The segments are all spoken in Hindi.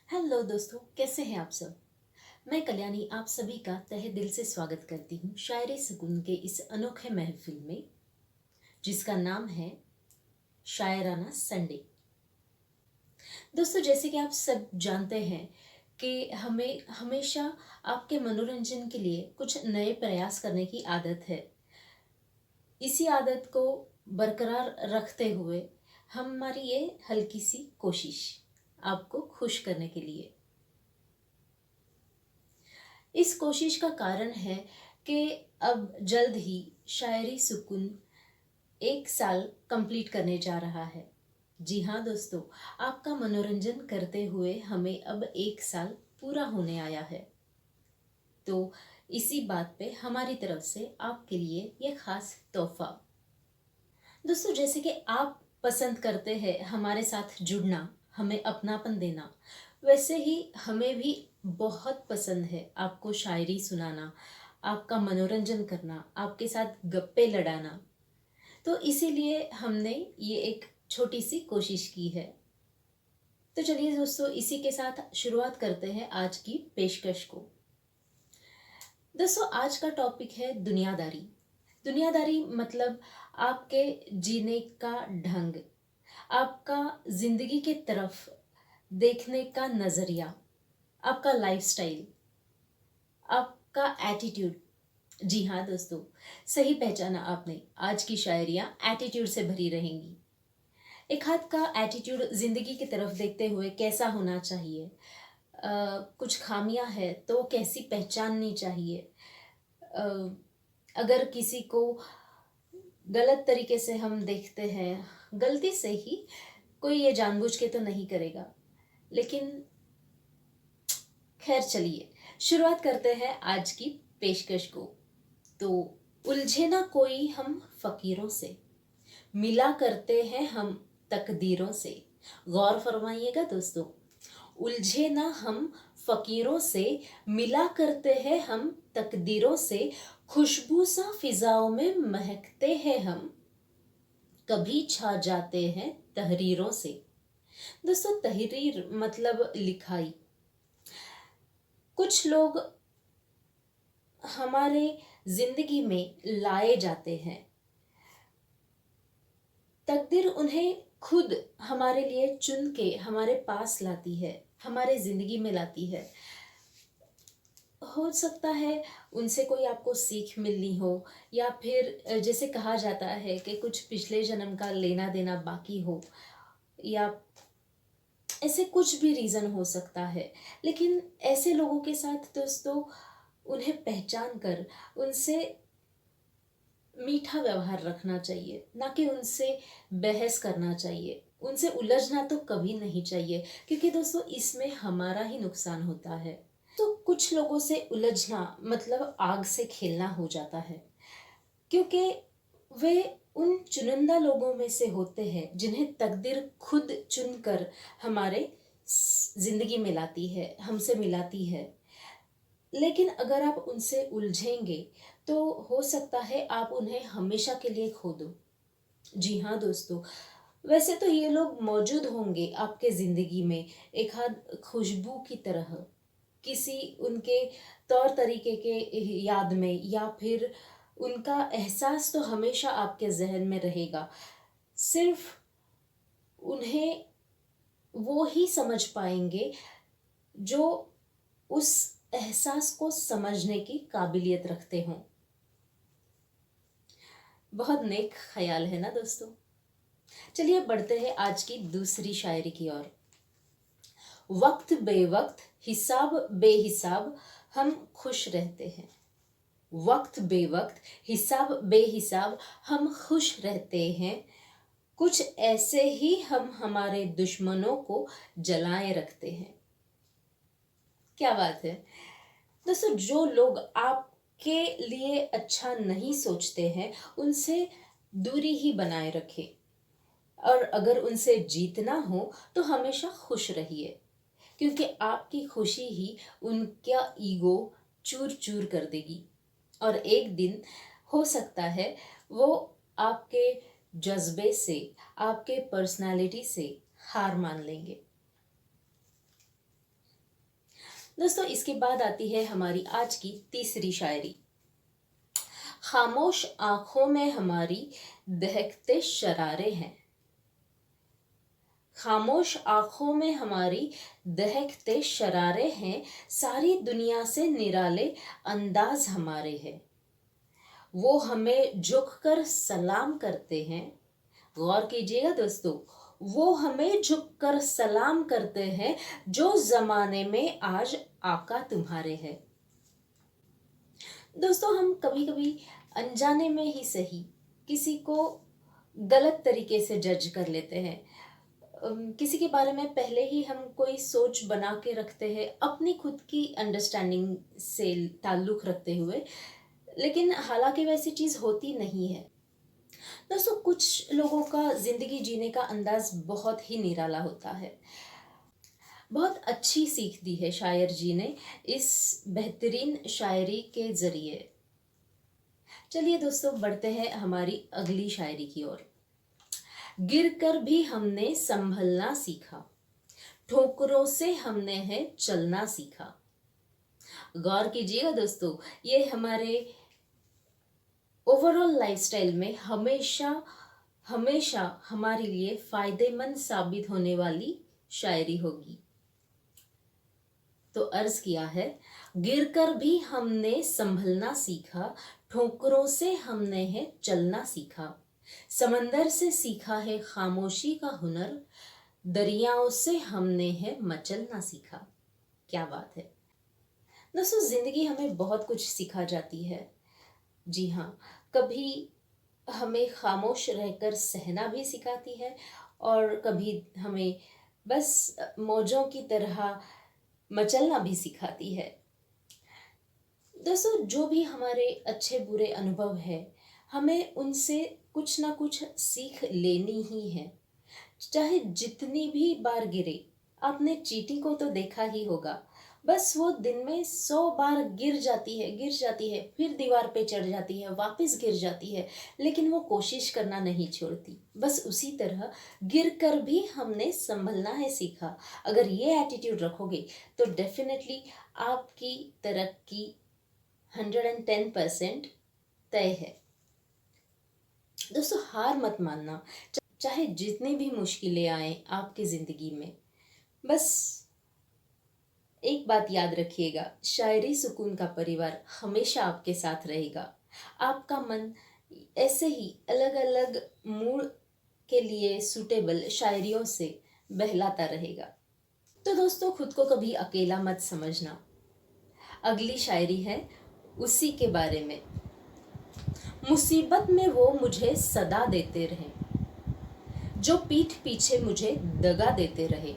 हेलो दोस्तों, कैसे हैं आप सब। मैं कल्याणी आप सभी का तहे दिल से स्वागत करती हूँ शायरी सुकून के इस अनोखे महफिल में, जिसका नाम है शायराना संडे। दोस्तों, जैसे कि आप सब जानते हैं कि हमें हमेशा आपके मनोरंजन के लिए कुछ नए प्रयास करने की आदत है। इसी आदत को बरकरार रखते हुए हमारी ये हल्की सी कोशिश आपको खुश करने के लिए। इस कोशिश का कारण है कि अब जल्द ही शायरी सुकून 1 साल कंप्लीट करने जा रहा है। जी हाँ दोस्तों, आपका मनोरंजन करते हुए हमें अब 1 साल पूरा होने आया है। तो इसी बात पे हमारी तरफ से आपके लिए ये खास तोहफा। दोस्तों, जैसे कि आप पसंद करते हैं हमारे साथ जुड़ना, हमें अपनापन देना, वैसे ही हमें भी बहुत पसंद है आपको शायरी सुनाना, आपका मनोरंजन करना, आपके साथ गप्पे लड़ाना। तो इसीलिए हमने ये एक छोटी सी कोशिश की है। तो चलिए दोस्तों, इसी के साथ शुरुआत करते हैं आज की पेशकश को। दोस्तों, आज का टॉपिक है दुनियादारी। दुनियादारी मतलब आपके जीने का ढंग, आपका जिंदगी के तरफ देखने का नजरिया, आपका लाइफस्टाइल, आपका एटीट्यूड। जी हाँ दोस्तों, सही पहचाना आपने। आज की शायरियाँ एटीट्यूड से भरी रहेंगी। एक हाथ का एटीट्यूड जिंदगी की तरफ देखते हुए कैसा होना चाहिए, कुछ खामियां है तो कैसी पहचाननी चाहिए, अ, अगर किसी को गलत तरीके से हम देखते हैं, गलती से ही, कोई ये जानबूझ के तो नहीं करेगा, लेकिन खैर चलिए शुरुआत करते हैं आज की पेशकश को। तो उलझे ना कोई हम फकीरों से, मिला करते हैं हम तकदीरों से। गौर फरमाइएगा दोस्तों, उलझे ना हम फकीरों से, मिला करते हैं हम तकदीरों से। खुशबू सा फिजाओं में महकते हैं हम, कभी छा जाते हैं तहरीरों से। दोस्तों, तहरीर मतलब लिखाई। कुछ लोग हमारे जिंदगी में लाए जाते हैं, तकदीर उन्हें खुद हमारे लिए चुन के हमारे पास लाती है, हमारे जिंदगी में लाती है। हो सकता है उनसे कोई आपको सीख मिलनी हो, या फिर जैसे कहा जाता है कि कुछ पिछले जन्म का लेना देना बाकी हो, या ऐसे कुछ भी रीज़न हो सकता है। लेकिन ऐसे लोगों के साथ दोस्तों, उन्हें पहचान कर उनसे मीठा व्यवहार रखना चाहिए, ना कि उनसे बहस करना चाहिए। उनसे उलझना तो कभी नहीं चाहिए, क्योंकि दोस्तों इसमें हमारा ही नुकसान होता है। तो कुछ लोगों से उलझना मतलब आग से खेलना हो जाता है, क्योंकि वे उन चुनिंदा लोगों में से होते हैं जिन्हें तकदीर खुद चुनकर हमारे जिंदगी में लाती है, हमसे मिलाती है। लेकिन अगर आप उनसे उलझेंगे तो हो सकता है आप उन्हें हमेशा के लिए खो दो। जी हाँ दोस्तों, वैसे तो ये लोग मौजूद होंगे आपके ज़िंदगी में एक आध खुशबू की तरह, किसी उनके तौर तरीके के याद में, या फिर उनका एहसास तो हमेशा आपके जहन में रहेगा। सिर्फ उन्हें वो ही समझ पाएंगे जो उस एहसास को समझने की काबिलियत रखते हों। बहुत नेक ख्याल है ना दोस्तों। चलिए बढ़ते हैं आज की दूसरी शायरी की ओर। वक्त बेवक्त, हिसाब बेहिसाब, हम खुश रहते हैं। वक्त बेवक्त, हिसाब बेहिसाब, हम खुश रहते हैं। कुछ ऐसे ही हम हमारे दुश्मनों को जलाए रखते हैं। क्या बात है दोस्तों। जो लोग आपके लिए अच्छा नहीं सोचते हैं, उनसे दूरी ही बनाए रखें। और अगर उनसे जीतना हो तो हमेशा खुश रहिए, क्योंकि आपकी खुशी ही उनका ईगो चूर चूर कर देगी। और एक दिन हो सकता है वो आपके जज्बे से, आपके पर्सनालिटी से हार मान लेंगे। दोस्तों इसके बाद आती है हमारी आज की तीसरी शायरी। खामोश आंखों में हमारी दहकते शरारे हैं, खामोश आंखों में हमारी दहकते शरारे हैं, सारी दुनिया से निराले अंदाज हमारे हैं। वो हमें झुककर सलाम करते हैं, गौर कीजिएगा दोस्तों, वो हमें झुककर सलाम करते हैं, जो जमाने में आज आका तुम्हारे हैं। दोस्तों हम कभी कभी अनजाने में ही सही किसी को गलत तरीके से जज कर लेते हैं। किसी के बारे में पहले ही हम कोई सोच बना के रखते हैं अपनी खुद की अंडरस्टैंडिंग से ताल्लुक़ रखते हुए, लेकिन हालांकि वैसी चीज़ होती नहीं है। दोस्तों कुछ लोगों का ज़िंदगी जीने का अंदाज बहुत ही निराला होता है। बहुत अच्छी सीख दी है शायर जी ने इस बेहतरीन शायरी के ज़रिए। चलिए दोस्तों बढ़ते हैं हमारी अगली शायरी की ओर। गिरकर भी हमने संभलना सीखा, ठोकरों से हमने है चलना सीखा। गौर कीजिएगा दोस्तों, ये हमारे ओवरऑल लाइफस्टाइल में हमेशा हमेशा हमारे लिए फायदेमंद साबित होने वाली शायरी होगी। तो अर्ज किया है, गिरकर भी हमने संभलना सीखा, ठोकरों से हमने है चलना सीखा। समंदर से सीखा है खामोशी का हुनर, दरियाओं से हमने है मचलना सीखा। क्या बात है दोस्तों, जिंदगी हमें बहुत कुछ सिखा जाती है। जी हाँ, कभी हमें खामोश रहकर सहना भी सिखाती है और कभी हमें बस मौजों की तरह मचलना भी सिखाती है। दोस्तों जो भी हमारे अच्छे बुरे अनुभव है, हमें उनसे कुछ ना कुछ सीख लेनी ही है, चाहे जितनी भी बार गिरे। आपने चींटी को तो देखा ही होगा, बस वो दिन में 100 बार गिर जाती है, फिर दीवार पे चढ़ जाती है, वापस गिर जाती है, लेकिन वो कोशिश करना नहीं छोड़ती। बस उसी तरह गिर कर भी हमने संभलना है सीखा। अगर ये एटीट्यूड रखोगे तो डेफिनेटली आपकी तरक्की 110% तय है। दोस्तों हार मत मानना, चाहे जितनी भी मुश्किलें आए आपकी ज़िंदगी में। बस एक बात याद रखिएगा, शायरी सुकून का परिवार हमेशा आपके साथ रहेगा। आपका मन ऐसे ही अलग अलग मूड के लिए सूटेबल शायरियों से बहलाता रहेगा। तो दोस्तों खुद को कभी अकेला मत समझना। अगली शायरी है उसी के बारे में। मुसीबत में वो मुझे सदा देते रहे, जो पीठ पीछे मुझे दगा देते रहे।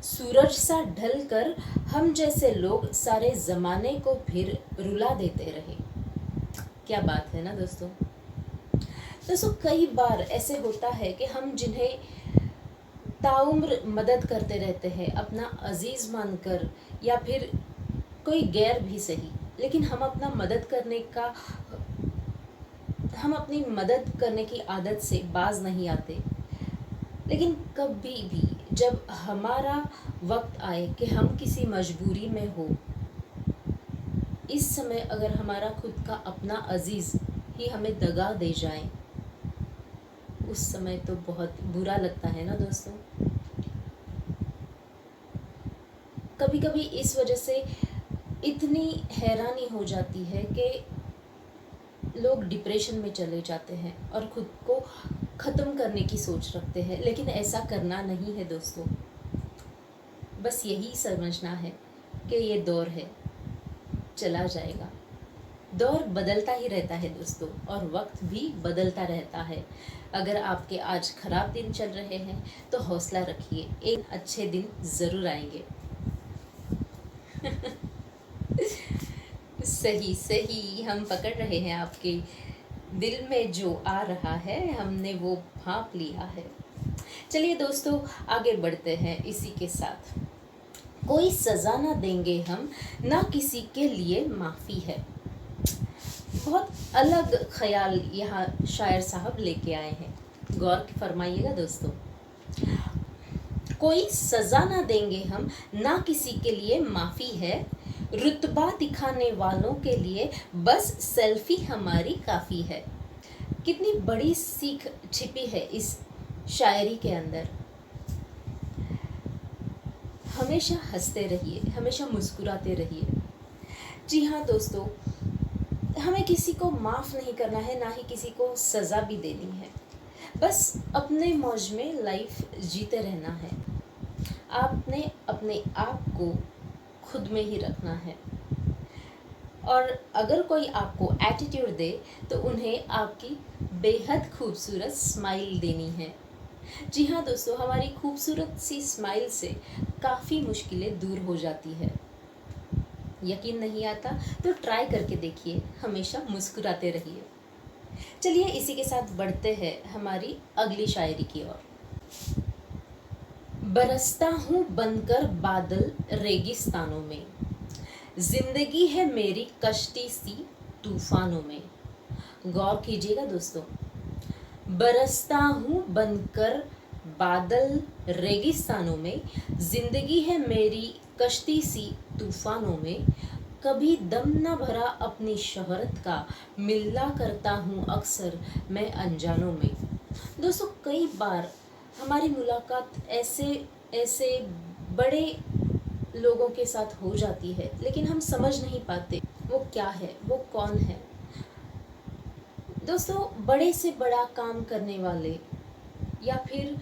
सूरज सा ढल कर हम जैसे लोग सारे ज़माने को फिर रुला देते रहे। क्या बात है ना दोस्तों। दोस्तों कई बार ऐसे होता है कि हम जिन्हें ताउम्र मदद करते रहते हैं, अपना अजीज़ मानकर या फिर कोई गैर भी सही, लेकिन हम अपनी मदद करने की आदत से बाज नहीं आते। लेकिन कभी भी जब हमारा वक्त आए कि हम किसी मजबूरी में हो, इस समय अगर हमारा खुद का अपना अजीज़ ही हमें दगा दे जाए, उस समय तो बहुत बुरा लगता है ना दोस्तों। कभी कभी इस वजह से इतनी हैरानी हो जाती है कि लोग डिप्रेशन में चले जाते हैं और खुद को ख़त्म करने की सोच रखते हैं, लेकिन ऐसा करना नहीं है दोस्तों। बस यही समझना है कि ये दौर है, चला जाएगा। दौर बदलता ही रहता है दोस्तों, और वक्त भी बदलता रहता है। अगर आपके आज ख़राब दिन चल रहे हैं तो हौसला रखिए, एक अच्छे दिन ज़रूर आएंगे। सही सही हम पकड़ रहे हैं, आपके दिल में जो आ रहा है हमने वो भांप लिया है। चलिए दोस्तों आगे बढ़ते हैं इसी के साथ। कोई सज़ा ना देंगे हम, ना किसी के लिए माफ़ी है। बहुत अलग ख्याल यहाँ शायर साहब लेके आए हैं, गौर फरमाइएगा दोस्तों। कोई सजा ना देंगे हम, ना किसी के लिए माफ़ी है, रुतबा दिखाने वालों के लिए बस सेल्फी हमारी काफ़ी है। कितनी बड़ी सीख छिपी है इस शायरी के अंदर। हमेशा हंसते रहिए, हमेशा मुस्कुराते रहिए। जी हाँ दोस्तों, हमें किसी को माफ़ नहीं करना है, ना ही किसी को सज़ा भी देनी है। बस अपने मौज में लाइफ जीते रहना है। आपने अपने आप को खुद में ही रखना है, और अगर कोई आपको एटीट्यूड दे तो उन्हें आपकी बेहद खूबसूरत स्माइल देनी है। जी हाँ दोस्तों, हमारी खूबसूरत सी स्माइल से काफ़ी मुश्किलें दूर हो जाती है। यकीन नहीं आता तो ट्राई करके देखिए, हमेशा मुस्कुराते रहिए। चलिए इसी के साथ बढ़ते हैं हमारी अगली शायरी की ओर। बरसता हूँ बनकर बादल रेगिस्तानों में, जिंदगी है मेरी कश्ती सी तूफानों में। गौर कीजिएगा दोस्तों, बरसता हूँ बनकर बादल रेगिस्तानों में, जिंदगी है मेरी कश्ती सी तूफानों में। कभी दम न भरा अपनी शोहरत का, मिला करता हूँ अक्सर मैं अनजानों में। दोस्तों, कई बार हमारी मुलाकात ऐसे ऐसे बड़े लोगों के साथ हो जाती है, लेकिन हम समझ नहीं पाते वो क्या है, वो कौन है। दोस्तों, बड़े से बड़ा काम करने वाले या फिर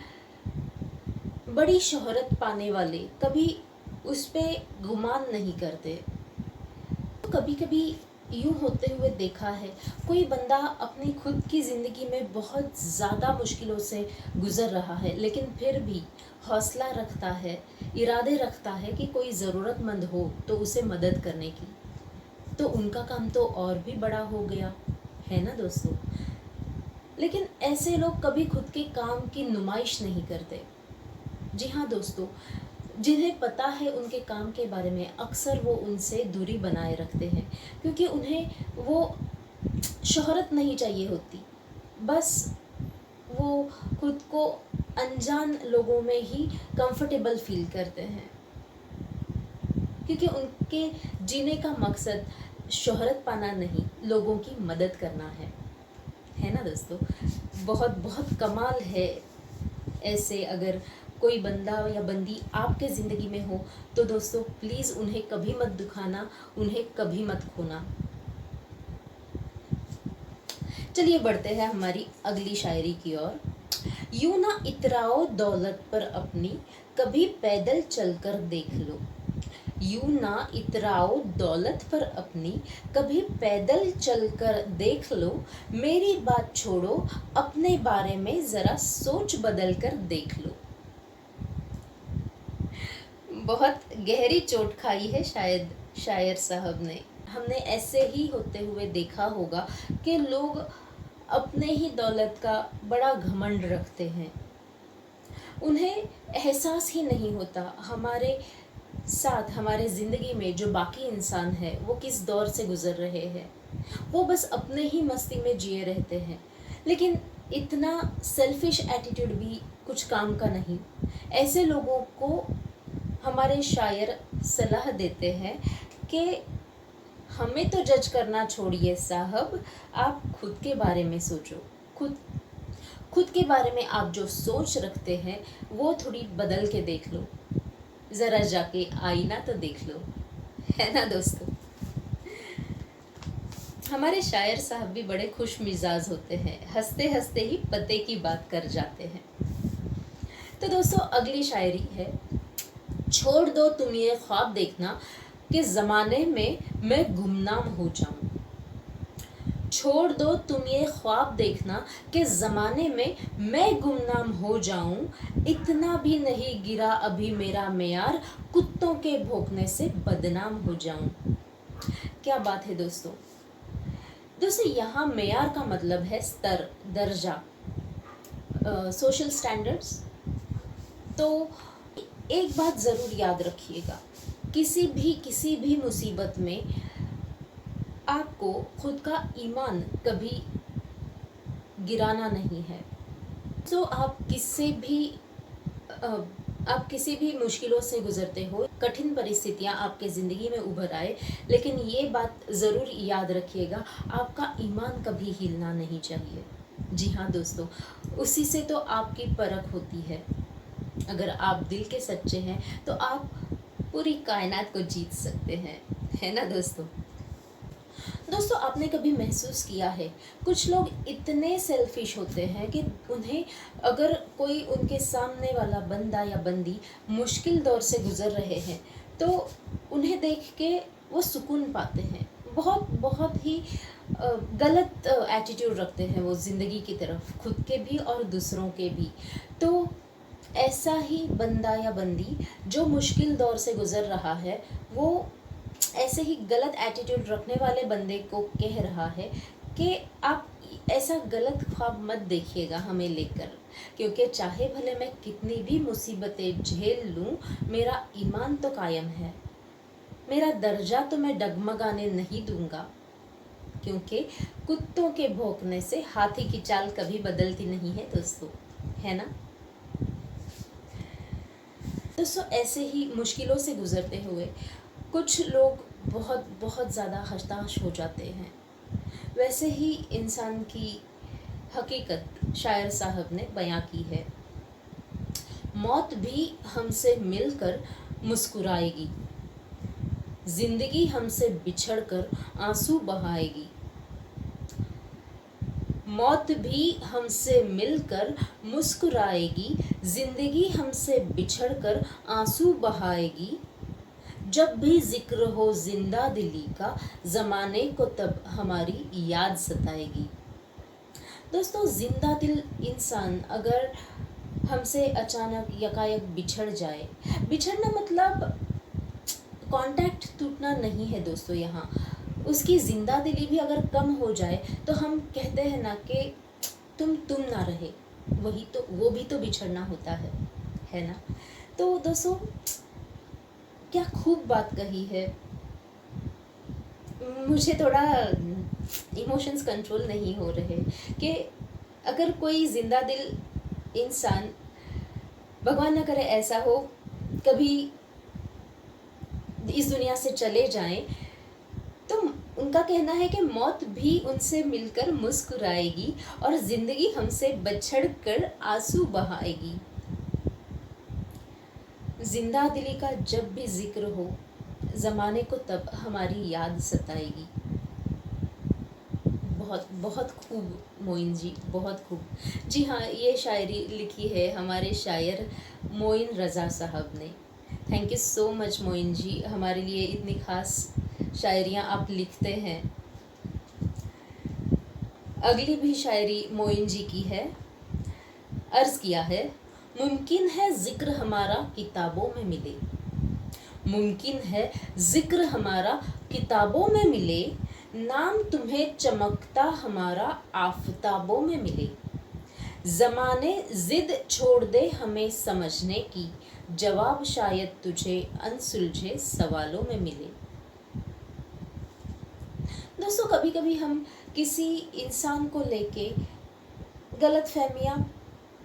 बड़ी शोहरत पाने वाले कभी उस पे गुमान नहीं करते। तो कभी कभी यूँ होते हुए देखा है, कोई बंदा अपनी खुद की ज़िंदगी में बहुत ज़्यादा मुश्किलों से गुज़र रहा है, लेकिन फिर भी हौसला रखता है, इरादे रखता है कि कोई ज़रूरतमंद हो तो उसे मदद करने की, तो उनका काम तो और भी बड़ा हो गया, है ना दोस्तों। लेकिन ऐसे लोग कभी खुद के काम की नुमाइश नहीं करते। जी हाँ दोस्तों, जिन्हें पता है उनके काम के बारे में, अक्सर वो उनसे दूरी बनाए रखते हैं, क्योंकि उन्हें वो शोहरत नहीं चाहिए होती। बस वो खुद को अनजान लोगों में ही कंफर्टेबल फील करते हैं, क्योंकि उनके जीने का मकसद शोहरत पाना नहीं, लोगों की मदद करना है ना दोस्तों। बहुत बहुत कमाल है। ऐसे अगर कोई बंदा या बंदी आपके ज़िंदगी में हो तो दोस्तों प्लीज़ उन्हें कभी मत दुखाना, उन्हें कभी मत खोना। चलिए बढ़ते हैं हमारी अगली शायरी की ओर। यूं ना इतराओ दौलत पर अपनी, कभी पैदल चलकर देख लो। यूं ना इतराओ दौलत पर अपनी, कभी पैदल चलकर देख लो। मेरी बात छोड़ो, अपने बारे में ज़रा सोच बदल कर देख लो। बहुत गहरी चोट खाई है शायद शायर साहब ने। हमने ऐसे ही होते हुए देखा होगा कि लोग अपने ही दौलत का बड़ा घमंड रखते हैं। उन्हें एहसास ही नहीं होता हमारे साथ, हमारे ज़िंदगी में जो बाकी इंसान है वो किस दौर से गुज़र रहे हैं। वो बस अपने ही मस्ती में जिए रहते हैं। लेकिन इतना सेल्फिश एटीट्यूड भी कुछ काम का नहीं। ऐसे लोगों को हमारे शायर सलाह देते हैं कि हमें तो जज करना छोड़िए साहब, आप खुद के बारे में सोचो। खुद के बारे में आप जो सोच रखते हैं वो थोड़ी बदल के देख लो, ज़रा जाके आईना तो देख लो, है ना दोस्तों। हमारे शायर साहब भी बड़े खुश मिजाज होते हैं, हंसते हंसते ही पते की बात कर जाते हैं। तो दोस्तों अगली शायरी है। छोड़ दो तुम ये ख्वाब देखना कि ज़माने में मैं गुमनाम हो जाऊं। छोड़ दो तुम ये ख्वाब देखना कि ज़माने में मैं गुमनाम हो जाऊं। इतना भी नहीं गिरा अभी मेरा मेयार, कुत्तों के भौंकने से बदनाम हो जाऊं। क्या बात है दोस्तों। दोस्तों, यहाँ मेयार का मतलब है स्तर, दर्जा, सोशल स्टैंडर्ड्स। तो एक बात ज़रूर याद रखिएगा, किसी भी मुसीबत में आपको खुद का ईमान कभी गिराना नहीं है। तो आप किससे भी आप किसी भी मुश्किलों से गुजरते हो, कठिन परिस्थितियां आपके ज़िंदगी में उभर आए, लेकिन ये बात ज़रूर याद रखिएगा, आपका ईमान कभी हिलना नहीं चाहिए। जी हाँ दोस्तों, उसी से तो आपकी परख होती है। अगर आप दिल के सच्चे हैं तो आप पूरी कायनात को जीत सकते हैं, है ना दोस्तों। दोस्तों, आपने कभी महसूस किया है, कुछ लोग इतने सेल्फिश होते हैं कि उन्हें अगर कोई उनके सामने वाला बंदा या बंदी मुश्किल दौर से गुजर रहे हैं तो उन्हें देख के वो सुकून पाते हैं। बहुत बहुत ही गलत एटीट्यूड रखते हैं वो ज़िंदगी की तरफ, खुद के भी और दूसरों के भी। तो ऐसा ही बंदा या बंदी जो मुश्किल दौर से गुजर रहा है, वो ऐसे ही गलत एटीट्यूड रखने वाले बंदे को कह रहा है कि आप ऐसा गलत ख्वाब मत देखिएगा हमें लेकर, क्योंकि चाहे भले मैं कितनी भी मुसीबतें झेल लूँ, मेरा ईमान तो कायम है, मेरा दर्जा तो मैं डगमगाने नहीं दूंगा, क्योंकि कुत्तों के भौंकने से हाथी की चाल कभी बदलती नहीं है दोस्तों, है ना। दोस्तों, ऐसे ही मुश्किलों से गुजरते हुए कुछ लोग बहुत बहुत ज़्यादा हताश हो जाते हैं। वैसे ही इंसान की हकीकत शायर साहब ने बयां की है। मौत भी हमसे मिलकर मुस्कुराएगी, जिंदगी हमसे बिछड़कर आंसू बहाएगी। मौत भी हमसे मिलकर मुस्कुराएगी, जिंदगी हमसे बिछड़कर आंसू बहाएगी। जब भी जिक्र हो जिंदा दिली का, ज़माने को तब हमारी याद सताएगी। दोस्तों, जिंदा दिल इंसान अगर हमसे अचानक यकायक बिछड़ जाए, बिछड़ना मतलब कांटेक्ट टूटना नहीं है दोस्तों। यहाँ उसकी जिंदा दिली भी अगर कम हो जाए तो हम कहते हैं ना कि तुम ना रहे, वही तो, वो भी तो बिछड़ना होता है ना। तो दोस्तों, क्या खूब बात कही है। मुझे थोड़ा इमोशंस कंट्रोल नहीं हो रहे कि अगर कोई जिंदा दिल इंसान, भगवान न करे ऐसा हो, कभी इस दुनिया से चले जाएं, तो उनका कहना है कि मौत भी उनसे मिलकर मुस्कुराएगी और जिंदगी हमसे बछड़ कर आंसू बहाएगी। जिंदा दिली का जब भी जिक्र हो, ज़माने को तब हमारी याद सताएगी। बहुत बहुत खूब मोइन जी, बहुत खूब। जी हाँ, ये शायरी लिखी है हमारे शायर मोइन रज़ा साहब ने। Thank you so much Moin ji, हमारे लिए इतनी ख़ास शायरियाँ आप लिखते हैं। अगली भी शायरी मोइन जी की है। अर्ज़ किया है, मुमकिन है ज़िक्र हमारा किताबों में मिले, मुमकिन है ज़िक्र हमारा किताबों में मिले, नाम तुम्हें चमकता हमारा आफताबों में मिले। ज़माने ज़िद छोड़ दे हमें समझने की, जवाब शायद तुझे अनसुलझे सवालों में मिले। दोस्तों, कभी कभी हम किसी इंसान को लेके गलत फहमियाँ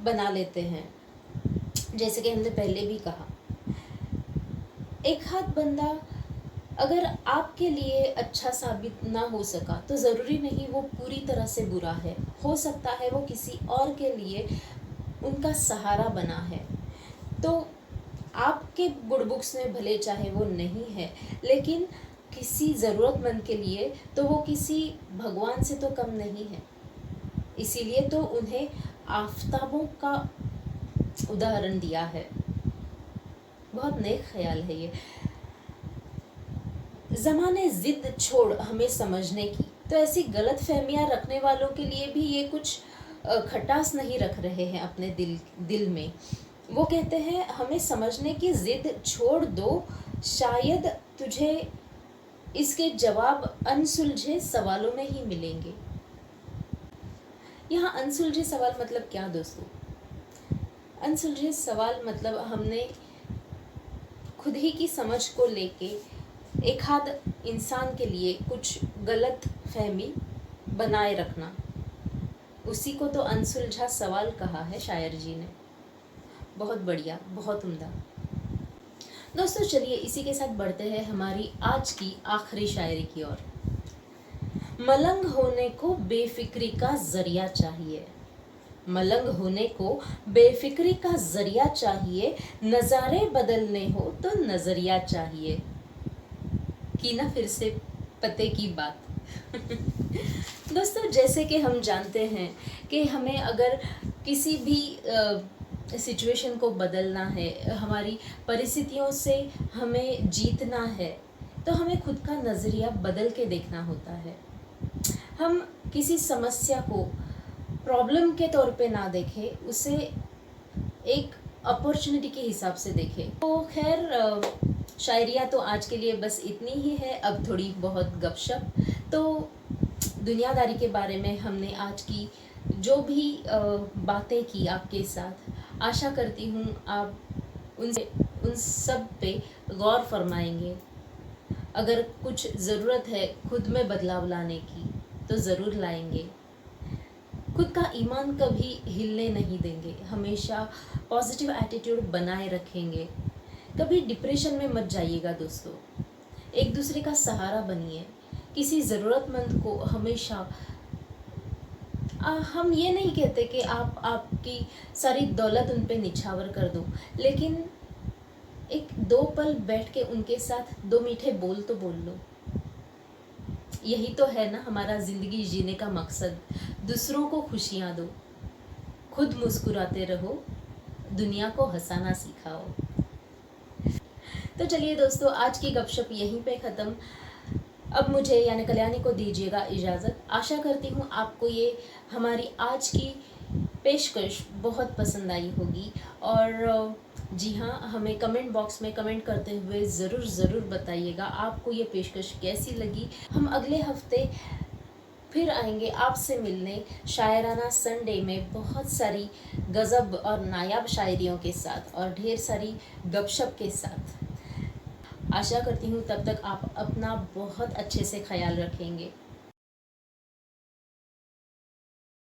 बना लेते हैं। जैसे कि हमने पहले भी कहा, एक हाथ बंदा अगर आपके लिए अच्छा साबित ना हो सका तो ज़रूरी नहीं वो पूरी तरह से बुरा है। हो सकता है वो किसी और के लिए उनका सहारा बना है। तो आपके गुड बुक्स में भले चाहे वो नहीं है, लेकिन किसी ज़रूरतमंद के लिए तो वो किसी भगवान से तो कम नहीं है। इसीलिए तो उन्हें आफताबों का उदाहरण दिया है। बहुत नेक ख्याल है ये। ज़माने ज़िद छोड़ हमें समझने की, तो ऐसी गलत फहमियाँ रखने वालों के लिए भी ये कुछ खटास नहीं रख रहे हैं अपने दिल में। वो कहते हैं, हमें समझने की ज़िद छोड़ दो, शायद तुझे इसके जवाब अनसुलझे सवालों में ही मिलेंगे। यहाँ अनसुलझे सवाल मतलब क्या दोस्तों? अनसुलझे सवाल मतलब हमने खुद ही की समझ को लेके एक आध इंसान के लिए कुछ गलत फहमी बनाए रखना, उसी को तो अनसुलझा सवाल कहा है शायर जी ने। बहुत बढ़िया, बहुत उम्दा। दोस्तों चलिए इसी के साथ बढ़ते हैं हमारी आज की आखिरी शायरी की ओर। मलंग होने को बेफिक्री का जरिया चाहिए, मलंग होने को बेफिक्री का जरिया चाहिए, नज़ारे बदलने हो तो नजरिया चाहिए। की ना फिर से पते की बात। दोस्तों जैसे कि हम जानते हैं कि हमें अगर किसी भी सिचुएशन को बदलना है, हमारी परिस्थितियों से हमें जीतना है, तो हमें खुद का नज़रिया बदल के देखना होता है। हम किसी समस्या को प्रॉब्लम के तौर पे ना देखें, उसे एक अपॉर्चुनिटी के हिसाब से देखें। तो खैर शायरिया तो आज के लिए बस इतनी ही है, अब थोड़ी बहुत गपशप। तो दुनियादारी के बारे में हमने आज की जो भी बातें की आपके साथ, आशा करती हूँ आप उन सब पे गौर फरमाएंगे। अगर कुछ ज़रूरत है खुद में बदलाव लाने की तो ज़रूर लाएंगे। खुद का ईमान कभी हिलने नहीं देंगे, हमेशा पॉजिटिव एटीट्यूड बनाए रखेंगे। कभी डिप्रेशन में मत जाइएगा दोस्तों, एक दूसरे का सहारा बनिए। किसी ज़रूरतमंद को हमेशा हम ये नहीं कहते कि आप आपकी सारी दौलत उन पे निछावर कर दो, लेकिन एक दो पल बैठ के उनके साथ दो मीठे बोल तो बोल लो। यही तो है ना हमारा ज़िंदगी जीने का मकसद। दूसरों को खुशियाँ दो, खुद मुस्कुराते रहो, दुनिया को हंसाना सिखाओ। तो चलिए दोस्तों आज की गपशप यहीं पे ख़त्म। अब मुझे यानी कल्याणी को दीजिएगा इजाज़त। आशा करती हूँ आपको ये हमारी आज की पेशकश बहुत पसंद आई होगी। और जी हाँ, हमें कमेंट बॉक्स में कमेंट करते हुए ज़रूर बताइएगा आपको ये पेशकश कैसी लगी। हम अगले हफ्ते फिर आएंगे आपसे मिलने शायराना संडे में, बहुत सारी गज़ब और नायाब शायरियों के साथ और ढेर सारी गपशप के साथ। आशा करती हूँ तब तक आप अपना बहुत अच्छे से ख्याल रखेंगे।